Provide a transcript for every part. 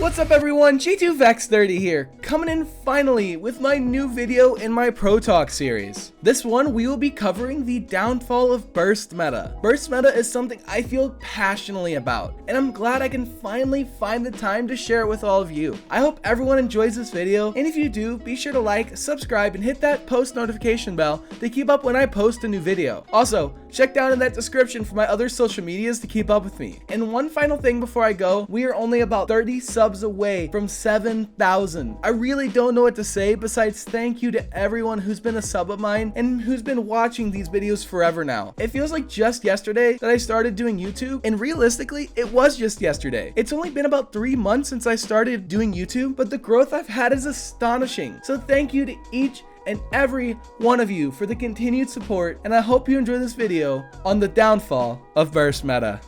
What's up everyone, G2 Vex30 here, coming in finally with my new video in my Pro Talk series. This one we will be covering the downfall of burst meta. Burst meta is something I feel passionately about, and I'm glad I can finally find the time to share it with all of you. I hope everyone enjoys this video, and if you do, be sure to like, subscribe, and hit that post notification bell to keep up when I post a new video. Also, check down in that description for my other social medias to keep up with me. And one final thing before I go, we are only about 30 subs away from 7,000. I really don't know what to say besides thank you to everyone who's been a sub of mine and who's been watching these videos forever now. It feels like just yesterday that I started doing YouTube, and realistically, it was just yesterday. It's only been about 3 months since I started doing YouTube, but the growth I've had is astonishing. So thank you to each and every one of you for the continued support, and I hope you enjoy this video on the downfall of burst meta.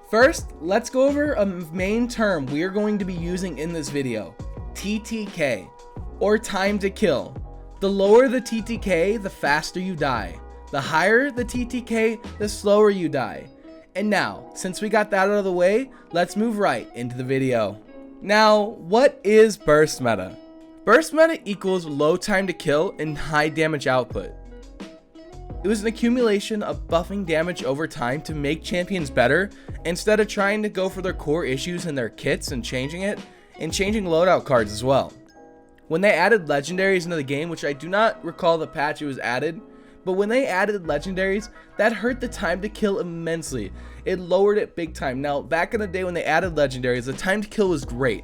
First, let's go over a main term we are going to be using in this video, TTK, or time to kill. The lower the TTK, the faster you die. The higher the TTK, the slower you die. And now, since we got that out of the way, let's move right into the video. Now, what is burst meta? Burst meta equals low time to kill and high damage output. It was an accumulation of buffing damage over time to make champions better, instead of trying to go for their core issues in their kits and changing it, and changing loadout cards as well. When they added legendaries into the game, which I do not recall the patch it was added, but when they added legendaries, that hurt the time to kill immensely. It lowered it big time. Now, back in the day when they added legendaries, the time to kill was great.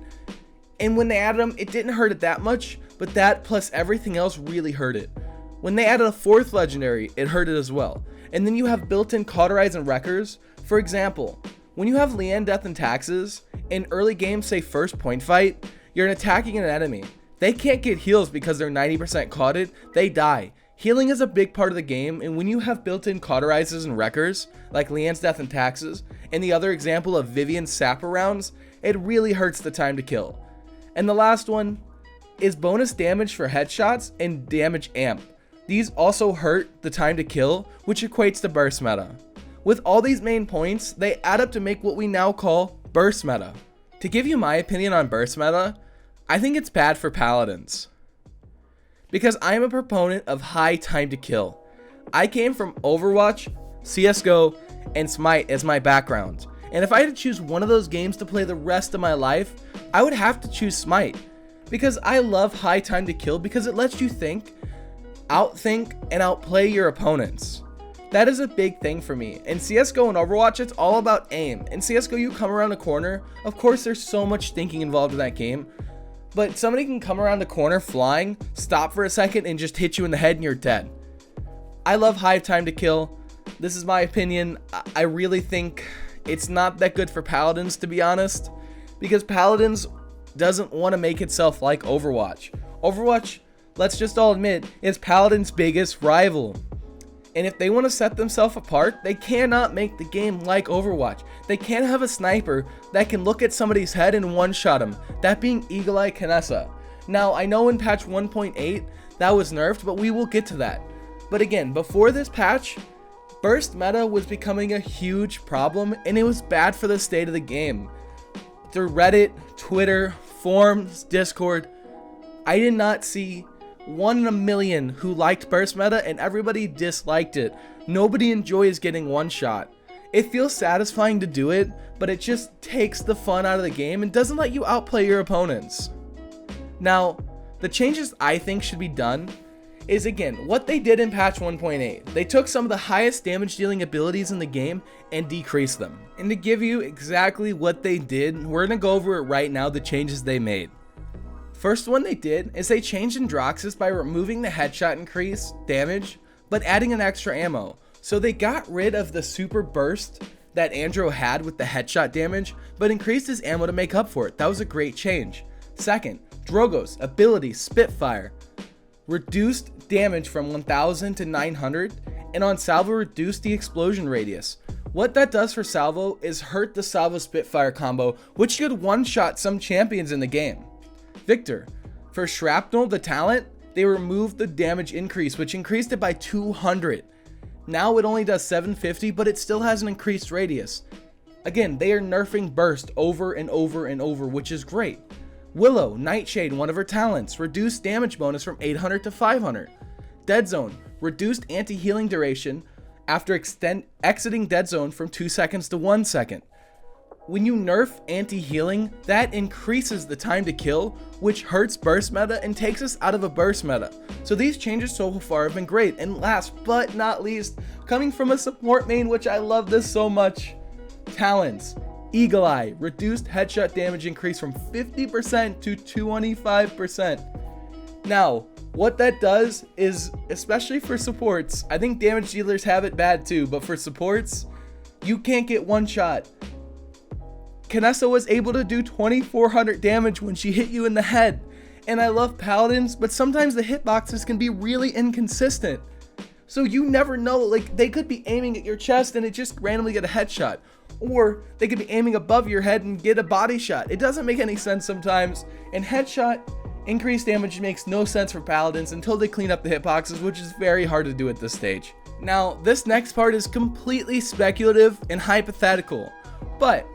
And when they added them, it didn't hurt it that much, but that plus everything else really hurt it. When they added a fourth legendary, it hurt it as well. And then you have built-in cauterize and wreckers. For example, when you have Leanne Death and Taxes, in early game, say first point fight, you're attacking an enemy. They can't get heals because they're 90% cauted, they die. Healing is a big part of the game, and when you have built-in cauterizes and wreckers, like Leanne's Death and Taxes, and the other example of Vivian's Sapper rounds, it really hurts the time to kill. And the last one is bonus damage for headshots and damage amp. These also hurt the time to kill, which equates to burst meta. With all these main points, they add up to make what we now call burst meta. To give you my opinion on burst meta, I think it's bad for Paladins, because I am a proponent of high time to kill. I came from Overwatch, CSGO, and Smite as my background, and if I had to choose one of those games to play the rest of my life, I would have to choose Smite, because I love high time to kill because it lets you think, outthink, and outplay your opponents. That is a big thing for me. In CSGO and Overwatch, it's all about aim. In CSGO, you come around a corner. Of course, there's so much thinking involved in that game, but somebody can come around the corner flying, stop for a second, and just hit you in the head and you're dead. I love high time to kill. This is my opinion. I really think it's not that good for Paladins, to be honest, because Paladins doesn't want to make itself like Overwatch. Overwatch, let's just all admit, is Paladin's biggest rival. And if they want to set themselves apart, they cannot make the game like Overwatch. They can't have a sniper that can look at somebody's head and one-shot him, that being Eagle Eye Kinessa. Now, I know in patch 1.8 that was nerfed, but we will get to that. But again, before this patch, burst meta was becoming a huge problem, and it was bad for the state of the game. Through Reddit, Twitter, forums, Discord, I did not see 1 in a million who liked burst meta, and everybody disliked it. Nobody enjoys getting one shot. It feels satisfying to do it, but it just takes the fun out of the game and doesn't let you outplay your opponents. Now, the changes I think should be done is, again, what they did in patch 1.8. They took some of the highest damage dealing abilities in the game and decreased them. And to give you exactly what they did, we're going to go over it right now, the changes they made. First one they did is they changed Androxus by removing the headshot increase damage, but adding an extra ammo. So they got rid of the super burst that Andro had with the headshot damage, but increased his ammo to make up for it. That was a great change. Second, Drogo's ability Spitfire reduced damage from 1000 to 900, and on Salvo reduced the explosion radius. What that does for Salvo is hurt the Salvo Spitfire combo, which could one-shot some champions in the game. Victor, for Shrapnel, the talent, they removed the damage increase, which increased it by 200. Now it only does 750, but it still has an increased radius. Again, they are nerfing burst over and over and over, which is great. Willow, Nightshade, one of her talents, reduced damage bonus from 800 to 500. Dead Zone, reduced anti-healing duration after exiting Dead Zone from 2 seconds to 1 second. When you nerf anti-healing, that increases the time to kill, which hurts burst meta and takes us out of a burst meta. So these changes so far have been great. And last but not least, coming from a support main, which I love this so much, talents. Eagle Eye, reduced headshot damage increase from 50% to 25%. Now, what that does is, especially for supports, I think damage dealers have it bad too, but for supports, you can't get one shot. Kinessa was able to do 2400 damage when she hit you in the head. And I love Paladins, but sometimes the hitboxes can be really inconsistent. So you never know, like they could be aiming at your chest and it just randomly get a headshot. Or they could be aiming above your head and get a body shot. It doesn't make any sense sometimes. And headshot increased damage makes no sense for Paladins until they clean up the hitboxes, which is very hard to do at this stage. Now, this next part is completely speculative and hypothetical, but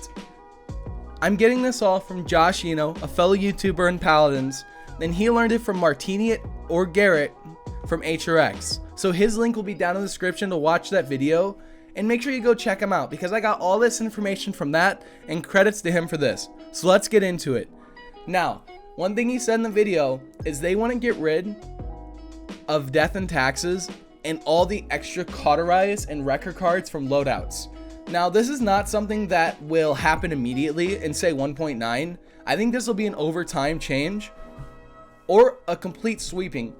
I'm getting this all from Josh Eno, a fellow YouTuber in Paladins, and he learned it from Martini or Garrett from hi-rez. So his link will be down in the description to watch that video, and make sure you go check him out because I got all this information from that, and credits to him for this. So let's get into it. Now, one thing he said in the video is they want to get rid of death and taxes and all the extra cauterize and record cards from loadouts. Now, this is not something that will happen immediately in say 1.9. I think this will be an over time change or a complete sweeping.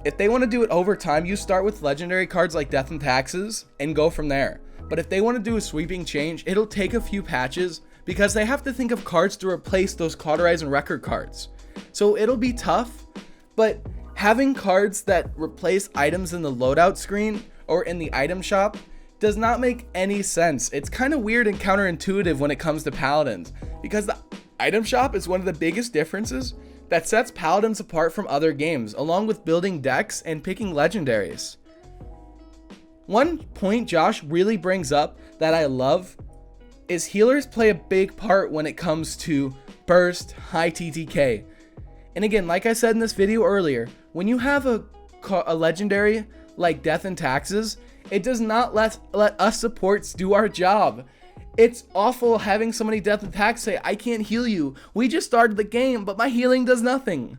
If they want to do it over time, you start with legendary cards like Death and Taxes and go from there. But if they want to do a sweeping change, it'll take a few patches because they have to think of cards to replace those cauterize and record cards. So it'll be tough, but having cards that replace items in the loadout screen or in the item shop does not make any sense. It's kind of weird and counterintuitive when it comes to Paladins because the item shop is one of the biggest differences that sets Paladins apart from other games, along with building decks and picking legendaries. One point Josh really brings up that I love is healers play a big part when it comes to burst, high TTK. And again, like I said in this video earlier, when you have a legendary like Death and Taxes, it does not let us supports do our job. It's awful having somebody Death and Tax say, I can't heal you. We just started the game, but my healing does nothing.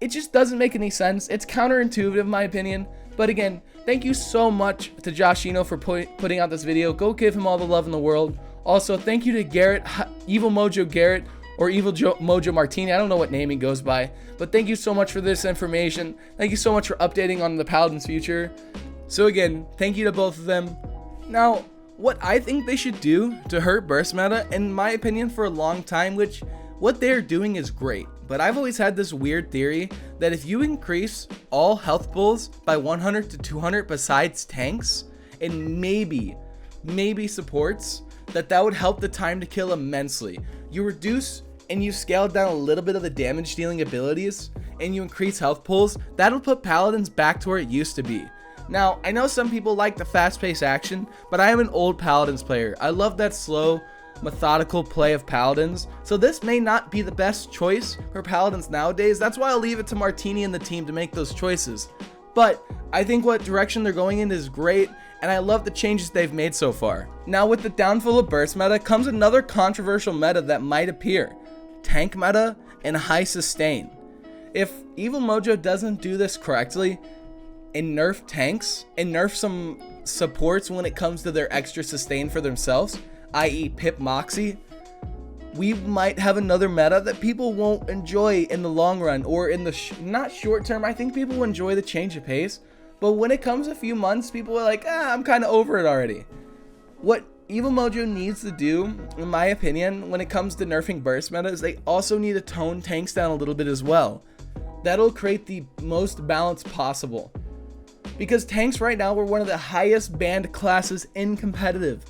It just doesn't make any sense. It's counterintuitive in my opinion. But again, thank you so much to Josh Eno for putting out this video. Go give him all the love in the world. Also, thank you to Garrett, Evil Mojo Garrett, or Evil Mojo Martini. I don't know what name he goes by. But thank you so much for this information. Thank you so much for updating on the Paladins future. So again, thank you to both of them. Now, what I think they should do to hurt burst meta, in my opinion for a long time, which what they're doing is great, but I've always had this weird theory that if you increase all health pools by 100 to 200 besides tanks, and maybe supports, that would help the time to kill immensely. You reduce and you scale down a little bit of the damage dealing abilities, and you increase health pools, that'll put Paladins back to where it used to be. Now, I know some people like the fast-paced action, but I am an old Paladins player. I love that slow, methodical play of Paladins, so this may not be the best choice for Paladins nowadays. That's why I'll leave it to Martini and the team to make those choices. But I think what direction they're going in is great, and I love the changes they've made so far. Now, with the downfall of burst meta comes another controversial meta that might appear: tank meta and high sustain. If Evil Mojo doesn't do this correctly and nerf tanks and nerf some supports when it comes to their extra sustain for themselves, i.e. Pip Moxie, we might have another meta that people won't enjoy in the long run, or in the not short term. I think people will enjoy the change of pace, but when it comes a few months, people are like, I'm kind of over it already. What Evil Mojo needs to do, in my opinion, when it comes to nerfing burst meta, is they also need to tone tanks down a little bit as well. That'll create the most balance possible. Because tanks right now were one of the highest banned classes in competitive.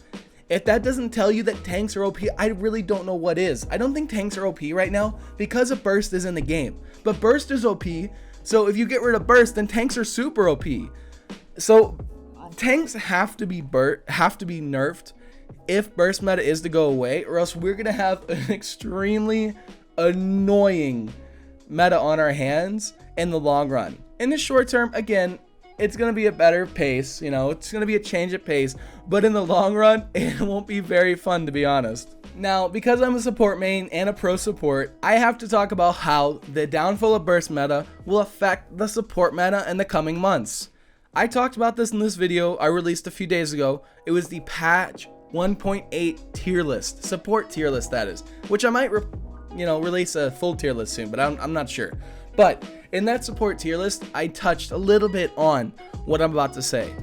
If that doesn't tell you that tanks are OP, I really don't know what is. I don't think tanks are OP right now because a burst is in the game. But burst is OP, so if you get rid of burst, then tanks are super OP. So tanks have to be nerfed if burst meta is to go away, or else we're gonna have an extremely annoying meta on our hands in the long run. In the short term, again, it's gonna be a better pace, you know, it's gonna be a change of pace, but in the long run, it won't be very fun, to be honest. Now, because I'm a support main and a pro support, I have to talk about how the downfall of burst meta will affect the support meta in the coming months. I talked about this in this video I released a few days ago. It was the patch 1.8 tier list, support tier list that is, which I might release a full tier list soon, but I'm not sure. But in that support tier list, I touched a little bit on what I'm about to say.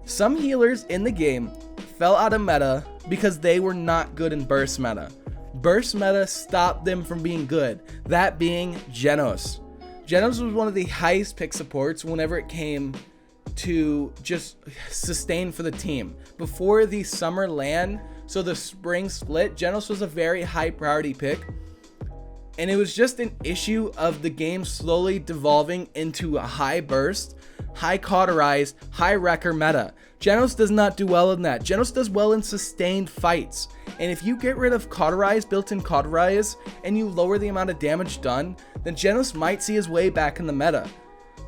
Some healers in the game fell out of meta because they were not good in burst meta. Burst meta stopped them from being good, that being Genos. Genos was one of the highest pick supports whenever it came to just sustain for the team. Before the summer LAN, so the spring split, Genos was a very high priority pick. And it was just an issue of the game slowly devolving into a high burst, high cauterized, high wrecker meta. Genos does not do well in that. Genos does well in sustained fights. And if you get rid of cauterize, built-in cauterize, and you lower the amount of damage done, then Genos might see his way back in the meta.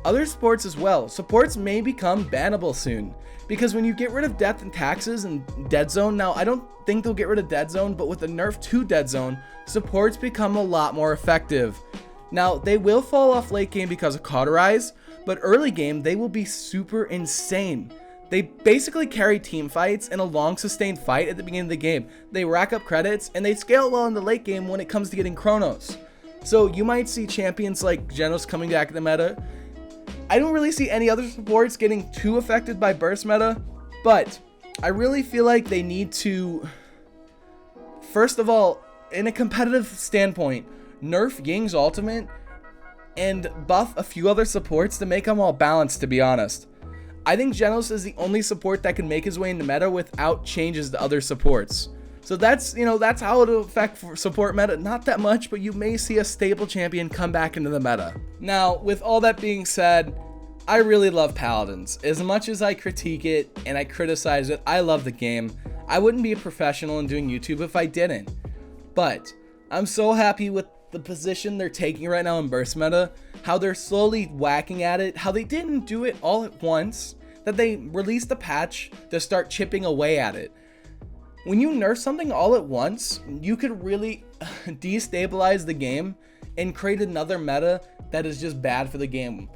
Other supports as well. Supports may become bannable soon, because when you get rid of death and taxes and dead zone, now I don't think they'll get rid of dead zone, but with the nerf to dead zone, supports become a lot more effective. Now they will fall off late game because of cauterize, but early game they will be super insane. They basically carry team fights in a long sustained fight at the beginning of the game. They rack up credits and they scale well in the late game when it comes to getting chronos. So you might see champions like Genos coming back in the meta. I don't really see any other supports getting too affected by burst meta, but I really feel like they need to, first of all, in a competitive standpoint, nerf Ying's ultimate and buff a few other supports to make them all balanced, to be honest. I think Genos is the only support that can make his way into meta without changes to other supports. So that's how it'll affect for support meta. Not that much, but you may see a stable champion come back into the meta. Now, with all that being said, I really love Paladins. As much as I critique it and I criticize it, I love the game. I wouldn't be a professional in doing YouTube if I didn't. But I'm so happy with the position they're taking right now in burst meta, how they're slowly whacking at it, how they didn't do it all at once, that they released a patch to start chipping away at it. When you nerf something all at once, you could really destabilize the game and create another meta that is just bad for the game.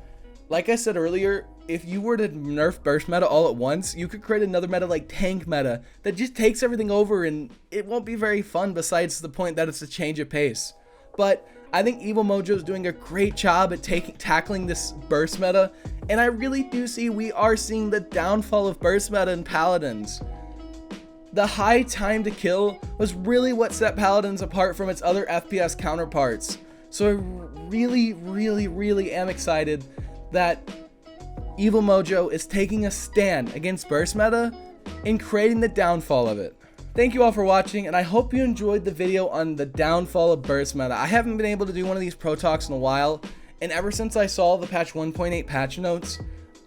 Like I said earlier, if you were to nerf burst meta all at once, you could create another meta like tank meta that just takes everything over, and it won't be very fun besides the point that it's a change of pace. But I think Evil Mojo is doing a great job at tackling this burst meta, and I really do see we are seeing the downfall of burst meta in Paladins. The high time to kill was really what set Paladins apart from its other FPS counterparts. So I really am excited that Evil Mojo is taking a stand against burst meta and creating the downfall of it. Thank you all for watching, and I hope you enjoyed the video on the downfall of burst meta. I haven't been able to do one of these pro talks in a while, and ever since I saw the patch 1.8 patch notes,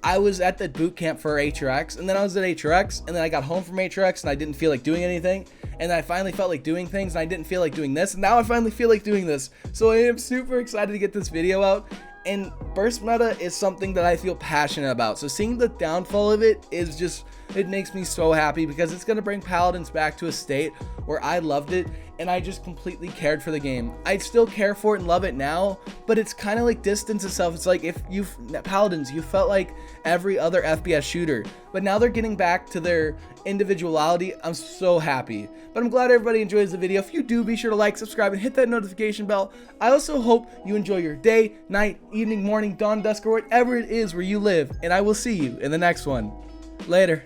I was at the boot camp for hi-rez, and then I was at hi-rez, and then I got home from hi-rez and I didn't feel like doing anything, and then I finally felt like doing things and I didn't feel like doing this, and now I finally feel like doing this. So I am super excited to get this video out, and burst meta is something that I feel passionate about. So seeing the downfall of it is just, it makes me so happy because it's going to bring Paladins back to a state where I loved it and I just completely cared for the game. I still care for it and love it now, but it's kind of like distance itself. It's like if Paladins, you felt like every other FPS shooter, but now they're getting back to their individuality. I'm so happy, but I'm glad everybody enjoys the video. If you do, be sure to like, subscribe, and hit that notification bell. I also hope you enjoy your day, night, evening, morning, dawn, dusk, or whatever it is where you live, and I will see you in the next one. Later.